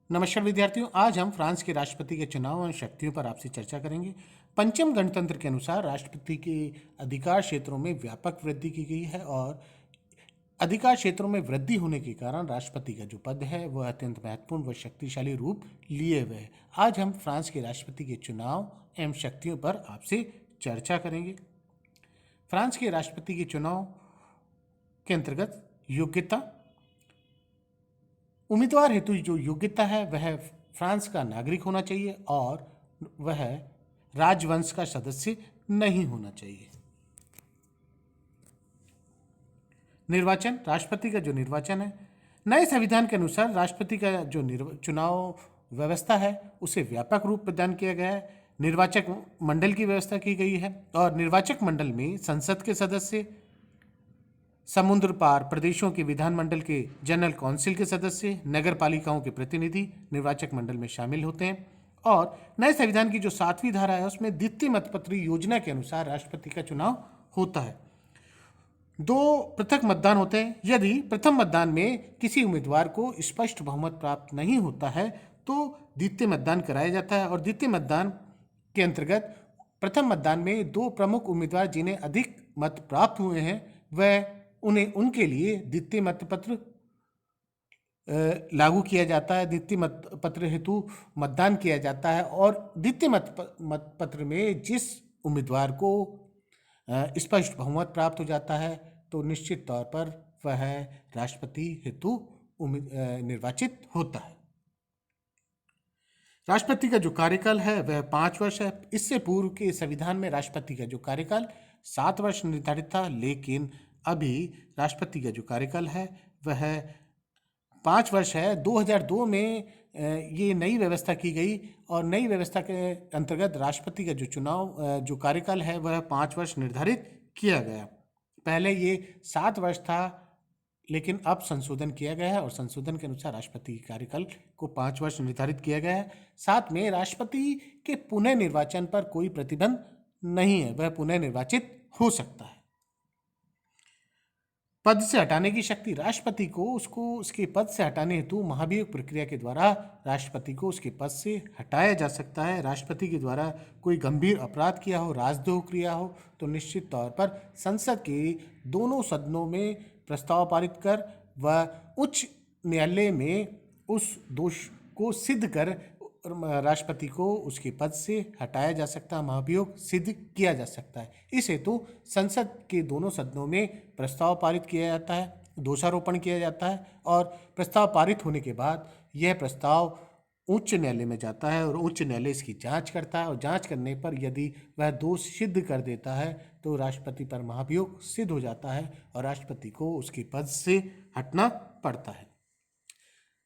नमस्कार विद्यार्थियों, आज हम फ्रांस के राष्ट्रपति के चुनाव एवं शक्तियों पर आपसे चर्चा करेंगे। पंचम गणतंत्र के अनुसार राष्ट्रपति के अधिकार क्षेत्रों में व्यापक वृद्धि की गई है और अधिकार क्षेत्रों में वृद्धि होने के कारण राष्ट्रपति का जो पद है वह अत्यंत महत्वपूर्ण व शक्तिशाली रूप लिए हुए है। आज हम फ्रांस के राष्ट्रपति के चुनाव एवं शक्तियों पर आपसे चर्चा करेंगे। फ्रांस के राष्ट्रपति के चुनाव के अंतर्गत योग्यता, उम्मीदवार हेतु जो योग्यता है वह फ्रांस का नागरिक होना चाहिए और वह राजवंश का सदस्य नहीं होना चाहिए। निर्वाचन, राष्ट्रपति का जो निर्वाचन है, नए संविधान के अनुसार राष्ट्रपति का जो चुनाव व्यवस्था है उसे व्यापक रूप प्रदान किया गया है। निर्वाचक मंडल की व्यवस्था की गई है और निर्वाचक मंडल में संसद के सदस्य, समुद्र पार प्रदेशों के विधानमंडल के जनरल काउंसिल के सदस्य, नगर पालिकाओं के प्रतिनिधि निर्वाचक मंडल में शामिल होते हैं। और नए संविधान की जो 7वीं धारा है उसमें द्वितीय मतपत्र योजना के अनुसार राष्ट्रपति का चुनाव होता है। 2 पृथक मतदान होते हैं। यदि प्रथम मतदान में किसी उम्मीदवार को स्पष्ट बहुमत प्राप्त नहीं होता है तो द्वितीय मतदान कराया जाता है और द्वितीय मतदान के अंतर्गत प्रथम मतदान में 2 प्रमुख उम्मीदवार जिन्हें अधिक मत प्राप्त हुए हैं वह उनके लिए द्वितीय मतपत्र लागू किया जाता है। द्वितीय मतपत्र हेतु मतदान किया जाता है और द्वितीय मतपत्र में जिस उम्मीदवार को स्पष्ट बहुमत प्राप्त हो जाता है तो निश्चित तौर पर वह राष्ट्रपति हेतु निर्वाचित होता है। राष्ट्रपति का जो कार्यकाल है वह 5 वर्ष है। इससे पूर्व के संविधान में राष्ट्रपति का जो कार्यकाल 7 वर्ष निर्धारित था, लेकिन अभी राष्ट्रपति का जो कार्यकाल है वह 5 वर्ष है। 2002 में ये नई व्यवस्था की गई और नई व्यवस्था के अंतर्गत राष्ट्रपति का जो कार्यकाल है वह 5 वर्ष निर्धारित किया गया। पहले ये 7 वर्ष था, लेकिन अब संशोधन किया गया है और संशोधन के अनुसार राष्ट्रपति के कार्यकाल को 5 वर्ष निर्धारित किया गया है। साथ में राष्ट्रपति के पुनः निर्वाचन पर कोई प्रतिबंध नहीं है, वह पुनः निर्वाचित हो सकता है। पद से हटाने की शक्ति, राष्ट्रपति को उसके पद से हटाने हेतु महाभियोग प्रक्रिया के द्वारा राष्ट्रपति को उसके पद से हटाया जा सकता है। राष्ट्रपति के द्वारा कोई गंभीर अपराध किया हो, राजद्रोह किया हो तो निश्चित तौर पर संसद के दोनों सदनों में प्रस्ताव पारित कर व उच्च न्यायालय में उस दोष को सिद्ध कर राष्ट्रपति को उसके पद से हटाया जा सकता है, महाभियोग सिद्ध किया जा सकता है। इस हेतु संसद के दोनों सदनों में प्रस्ताव पारित किया जाता है, दोषारोपण किया जाता है और प्रस्ताव पारित होने के बाद यह प्रस्ताव उच्च न्यायालय में जाता है और उच्च न्यायालय इसकी जांच करता है और जांच करने पर यदि वह दोष सिद्ध कर देता है तो राष्ट्रपति पर महाभियोग सिद्ध हो जाता है और राष्ट्रपति को उसके पद से हटना पड़ता है।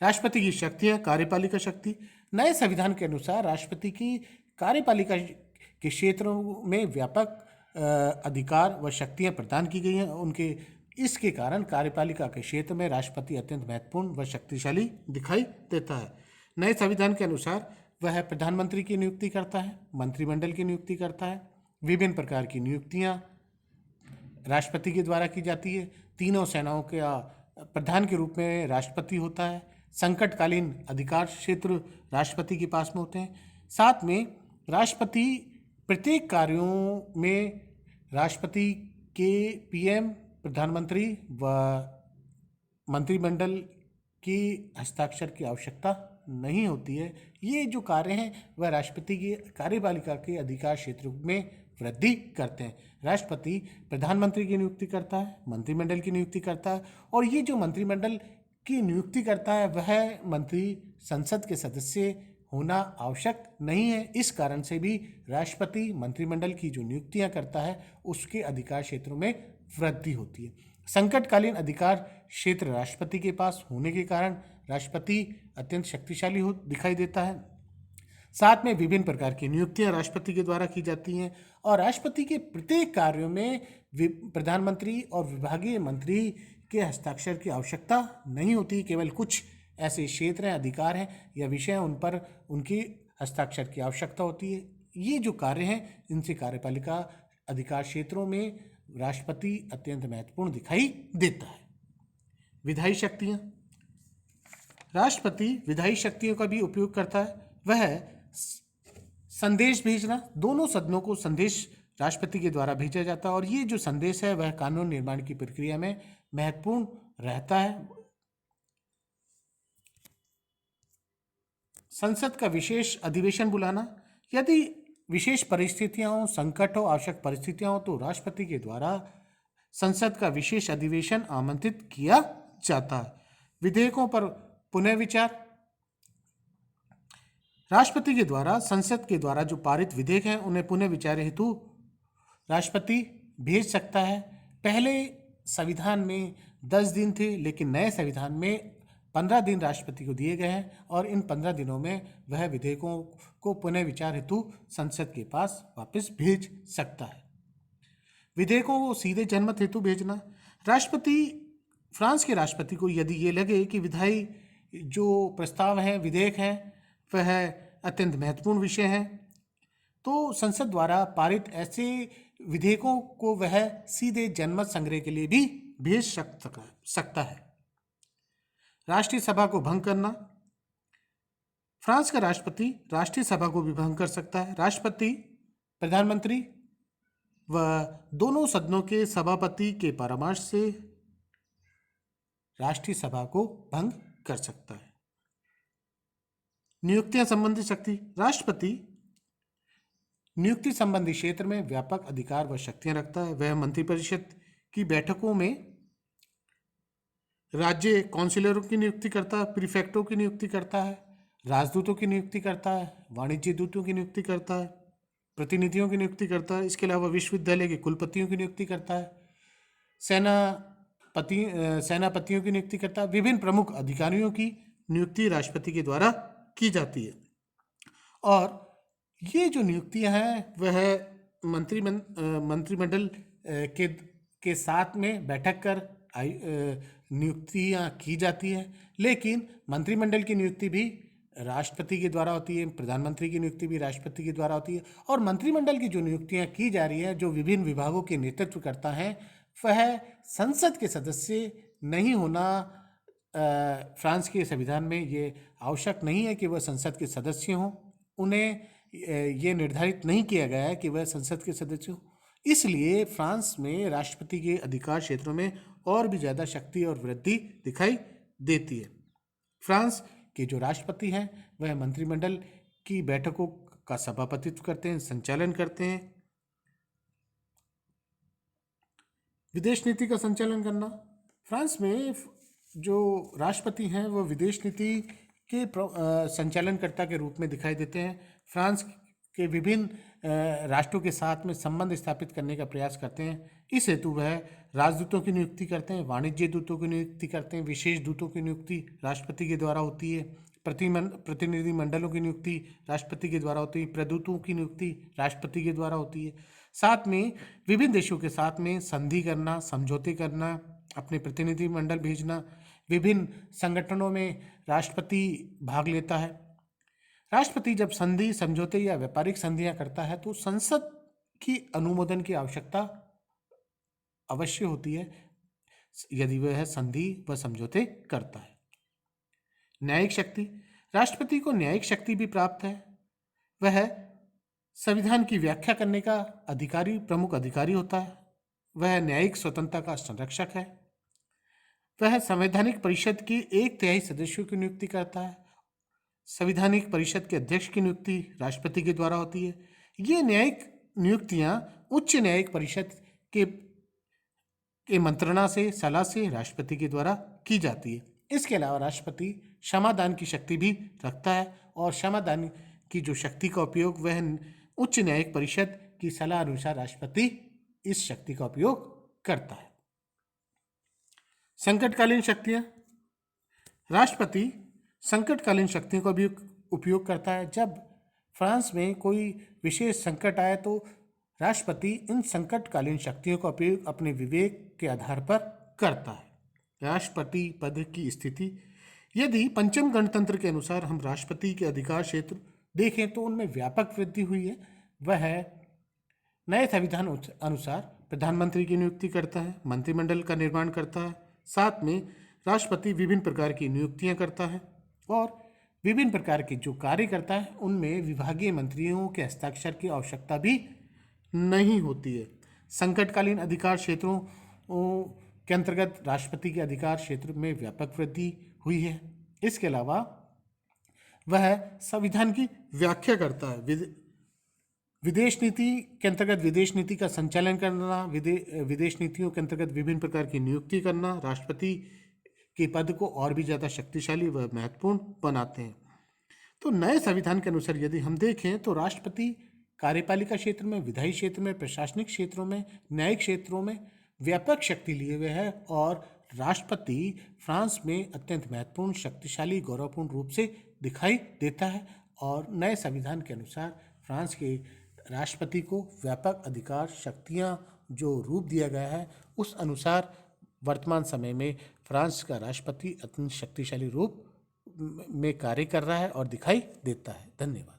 राष्ट्रपति की शक्तियाँ, कार्यपालिका शक्ति, नए संविधान के अनुसार राष्ट्रपति की कार्यपालिका के क्षेत्रों में व्यापक अधिकार व शक्तियाँ प्रदान की गई हैं। इसके कारण कार्यपालिका के क्षेत्र में राष्ट्रपति अत्यंत महत्वपूर्ण व शक्तिशाली दिखाई देता है। नए संविधान के अनुसार वह प्रधानमंत्री की नियुक्ति करता है, मंत्रिमंडल की नियुक्ति करता है, विभिन्न प्रकार की नियुक्तियाँ राष्ट्रपति के द्वारा की जाती है। तीनों सेनाओं के प्रधान के रूप में राष्ट्रपति होता है। संकटकालीन अधिकार क्षेत्र राष्ट्रपति के पास में होते हैं। साथ में राष्ट्रपति प्रत्येक कार्यों में राष्ट्रपति के पीएम, प्रधानमंत्री व मंत्रिमंडल की हस्ताक्षर की आवश्यकता नहीं होती है। ये जो कार्य हैं वह राष्ट्रपति की कार्यपालिका के अधिकार क्षेत्र में वृद्धि करते हैं। राष्ट्रपति प्रधानमंत्री की नियुक्ति करता है, मंत्रिमंडल की नियुक्ति करता है और ये जो मंत्रिमंडल की नियुक्ति करता है वह मंत्री संसद के सदस्य होना आवश्यक नहीं है। इस कारण से भी राष्ट्रपति मंत्रिमंडल की जो नियुक्तियां करता है उसके अधिकार क्षेत्रों में वृद्धि होती है। संकटकालीन अधिकार क्षेत्र राष्ट्रपति के पास होने के कारण राष्ट्रपति अत्यंत शक्तिशाली दिखाई देता है। साथ में विभिन्न प्रकार की नियुक्तियां राष्ट्रपति के द्वारा की जाती हैं और राष्ट्रपति के प्रत्येक कार्यों में प्रधानमंत्री और विभागीय मंत्री के हस्ताक्षर की आवश्यकता नहीं होती। केवल कुछ ऐसे क्षेत्र हैं, अधिकार हैं या विषय हैं उन पर उनकी हस्ताक्षर की आवश्यकता होती है। ये जो कार्य हैं इनसे कार्यपालिका अधिकार क्षेत्रों में राष्ट्रपति अत्यंत महत्वपूर्ण दिखाई देता है। विधायी शक्तियाँ, राष्ट्रपति विधायी शक्तियों का भी उपयोग करता है। वह संदेश भेजना, दोनों सदनों को संदेश राष्ट्रपति के द्वारा भेजा जाता है और ये जो संदेश है वह कानून निर्माण की प्रक्रिया में महत्वपूर्ण रहता है। संसद का विशेष अधिवेशन बुलाना, यदि विशेष परिस्थितियां हो, संकट हो, आवश्यक परिस्थितियां हो तो राष्ट्रपति के द्वारा संसद का विशेष अधिवेशन आमंत्रित किया जाता है। विधेयकों पर पुनः विचार, राष्ट्रपति के द्वारा संसद के द्वारा जो पारित विधेयक हैं उन्हें पुनः विचार हेतु राष्ट्रपति भेज सकता है। पहले संविधान में 10 दिन थे, लेकिन नए संविधान में 15 दिन राष्ट्रपति को दिए गए हैं और इन 15 दिनों में वह विधेयकों को पुनः विचार हेतु संसद के पास वापस भेज सकता है। विधेयकों को सीधे जनमत हेतु भेजना, फ्रांस के राष्ट्रपति को यदि ये लगे कि विधायी जो प्रस्ताव हैं, विधेयक हैं, वह अत्यंत महत्वपूर्ण विषय हैं, तो संसद द्वारा पारित ऐसे विधेयकों को वह सीधे जनमत संग्रह के लिए भी भेज सकता है। राष्ट्रीय सभा को भंग करना, फ्रांस का राष्ट्रपति राष्ट्रीय सभा को भी भंग कर सकता है। राष्ट्रपति, प्रधानमंत्री व दोनों सदनों के सभापति के परामर्श से राष्ट्रीय सभा को भंग कर सकता है। नियुक्तियां संबंधी शक्ति, राष्ट्रपति नियुक्ति संबंधी क्षेत्र में व्यापक अधिकार व शक्तियां रखता है। वह मंत्रिपरिषद की बैठकों में राज्य काउंसिलरों की नियुक्ति करता है, प्रीफेक्टों की नियुक्ति करता है, राजदूतों की नियुक्ति करता है, वाणिज्य दूतों की नियुक्ति करता है, प्रतिनिधियों की नियुक्ति करता है। इसके अलावा विश्वविद्यालय के कुलपतियों की नियुक्ति करता है, सेनापतियों की नियुक्ति करता है। विभिन्न प्रमुख अधिकारियों की नियुक्ति राष्ट्रपति के द्वारा की जाती है और ये जो नियुक्तियां हैं वह मंत्रिमंडल के साथ में बैठक कर नियुक्तियां की जाती है। लेकिन मंत्रिमंडल की नियुक्ति भी राष्ट्रपति के द्वारा होती है, प्रधानमंत्री की नियुक्ति भी राष्ट्रपति के द्वारा होती है और मंत्रिमंडल की जो नियुक्तियां की जा रही है, जो विभिन्न विभागों के नेतृत्व करता है, वह संसद के सदस्य नहीं होना। फ्रांस के संविधान में ये आवश्यक नहीं है कि वह संसद के सदस्य हों, उन्हें ये निर्धारित नहीं किया गया है कि वह संसद के सदस्य हों। इसलिए फ्रांस में राष्ट्रपति के अधिकार क्षेत्रों में और भी ज़्यादा शक्ति और वृद्धि दिखाई देती है। फ्रांस के जो राष्ट्रपति हैं वह मंत्रिमंडल की बैठकों का सभापतित्व करते हैं, संचालन करते हैं। विदेश नीति का संचालन करना, फ्रांस में जो राष्ट्रपति हैं वह विदेश नीति के संचालनकर्ता के रूप में दिखाई देते हैं। फ्रांस के विभिन्न राष्ट्रों के साथ में संबंध स्थापित करने का प्रयास करते हैं। इस हेतु वह राजदूतों की नियुक्ति करते हैं, वाणिज्य दूतों की नियुक्ति करते हैं, विशेष दूतों की नियुक्ति राष्ट्रपति के द्वारा होती है, प्रतिनिधि मंडलों की नियुक्ति राष्ट्रपति के द्वारा होती है, प्रदूतों की नियुक्ति राष्ट्रपति के द्वारा होती है। साथ में विभिन्न देशों के साथ में संधि करना, समझौते करना, अपने प्रतिनिधि मंडल भेजना, विभिन्न संगठनों में राष्ट्रपति भाग लेता है। राष्ट्रपति जब संधि, समझौते या व्यापारिक संधियां करता है तो संसद की अनुमोदन की आवश्यकता अवश्य होती है यदि वह संधि व समझौते करता है। न्यायिक शक्ति, राष्ट्रपति को न्यायिक शक्ति भी प्राप्त है। वह संविधान की व्याख्या करने का प्रमुख अधिकारी होता है। वह न्यायिक स्वतंत्रता का संरक्षक है। वह संवैधानिक परिषद की 1/3 सदस्यों की नियुक्ति करता है। संवैधानिक परिषद के अध्यक्ष की नियुक्ति राष्ट्रपति के द्वारा होती है। ये न्यायिक नियुक्तियां उच्च न्यायिक परिषद के मंत्रणा से, सलाह से राष्ट्रपति के द्वारा की जाती है। इसके अलावा राष्ट्रपति क्षमादान की शक्ति भी रखता है और क्षमादान की जो शक्ति का उपयोग वह उच्च न्यायिक परिषद की सलाह अनुसार राष्ट्रपति इस शक्ति का उपयोग करता है। संकटकालीन शक्तियां, राष्ट्रपति संकटकालीन शक्तियों का भी उपयोग करता है। जब फ्रांस में कोई विशेष संकट आए तो राष्ट्रपति इन संकटकालीन शक्तियों का उपयोग अपने विवेक के आधार पर करता है। राष्ट्रपति पद की स्थिति, यदि पंचम गणतंत्र के अनुसार हम राष्ट्रपति के अधिकार क्षेत्र देखें तो उनमें व्यापक वृद्धि हुई है। वह नए संविधान अनुसार प्रधानमंत्री की नियुक्ति करता है, मंत्रिमंडल का निर्माण करता है, साथ में राष्ट्रपति विभिन्न प्रकार की नियुक्तियां करता है। और विभिन्न प्रकार के जो कार्य करता है उनमें विभागीय मंत्रियों के हस्ताक्षर की आवश्यकता भी नहीं होती है। संकटकालीन अधिकार क्षेत्रों के अंतर्गत राष्ट्रपति के अधिकार क्षेत्र में व्यापक वृद्धि हुई है। इसके अलावा वह संविधान की व्याख्या करता है। विदेश नीति के अंतर्गत विदेश नीति का संचालन करना, विदेश नीतियों के अंतर्गत विभिन्न प्रकार की नियुक्ति करना राष्ट्रपति के पद को और भी ज़्यादा शक्तिशाली व महत्वपूर्ण बनाते हैं। तो नए संविधान के अनुसार यदि हम देखें तो राष्ट्रपति कार्यपालिका क्षेत्र में, विधायी क्षेत्र में, प्रशासनिक क्षेत्रों में, न्यायिक क्षेत्रों में व्यापक शक्ति लिए हुए है और राष्ट्रपति फ्रांस में अत्यंत महत्वपूर्ण, शक्तिशाली, गौरवपूर्ण रूप से दिखाई देता है। और नए संविधान के अनुसार फ्रांस के राष्ट्रपति को व्यापक अधिकार, शक्तियां जो रूप दिया गया है उस अनुसार वर्तमान समय में फ्रांस का राष्ट्रपति अत्यंत शक्तिशाली रूप में कार्य कर रहा है और दिखाई देता है। धन्यवाद।